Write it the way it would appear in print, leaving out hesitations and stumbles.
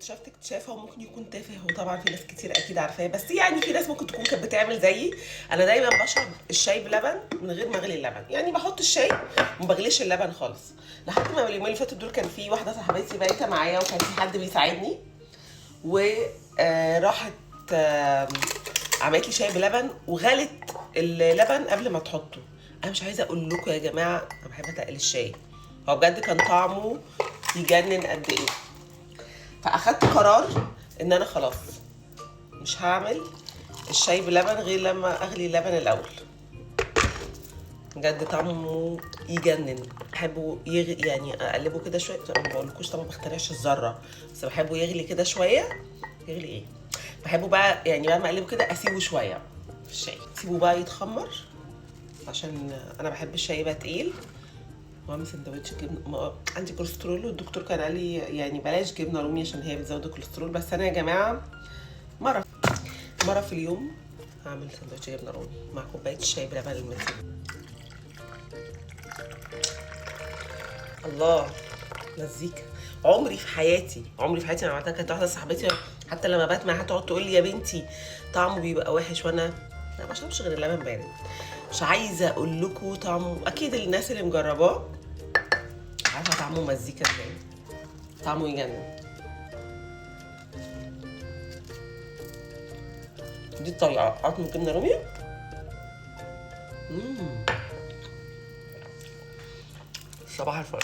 اكتشفت اكتشاف هو ممكن يكون تافه، وطبعا في ناس كتير اكيد عارفاه، بس يعني في ناس ممكن تكون كانت بتعمل زيي. انا دايما بشرب الشاي بلبن من غير ما اغلي اللبن، يعني بحط الشاي وما بغليش اللبن خالص. لحد ما اليومين اللي فاتوا دول كان في واحده صاحبتي بايته معايا وكان في حد بيساعدني، وراحت عملت لي شاي بلبن وغلت اللبن قبل ما تحطه. انا مش عايزه اقول لكم يا جماعه انا بحب اتقل الشاي، هو بجد كان طعمه يجنن قد ايه. فاخدت قرار ان انا خلاص مش هعمل الشاي بلبن غير لما اغلي اللبن الاول. بجد طعمه يجنن، بحبه يعني اقلبه كده شويه. ما بقولكوش طبعا ما بخترعش الذره، بس بحبه يغلي كده شويه. يغلي ايه، بحبه بقى يعني بعد ما اقلبه كده اسيبه شويه في الشاي، اسيبه بقى يتخمر عشان انا بحب الشاي يبقى تقيل. واعمل سندوتش جبنه، عندي كوليسترول والدكتور كان قال لي يعني بلاش جبنه رومي عشان هي بتزود الكوليسترول، بس انا يا جماعه مره في اليوم هعمل سندوتش جبنه رومي مع كوبايه الشاي بلبن المتين. الله، مزيكا. عمري في حياتي ما عملتها. كانت واحده صاحبتي حتى لما بات معاها تقعد تقول لي يا بنتي طعمه بيبقى وحش، وانا لا ما بشربش غير اللبن بارد. مش عايزه اقول لكم طعمه، اكيد الناس اللي مجرباه عارفه طعمه مزيكا ازاي، طعمه يجنن. دي الطريقه، قطم جبنه رومي. صباح الفل.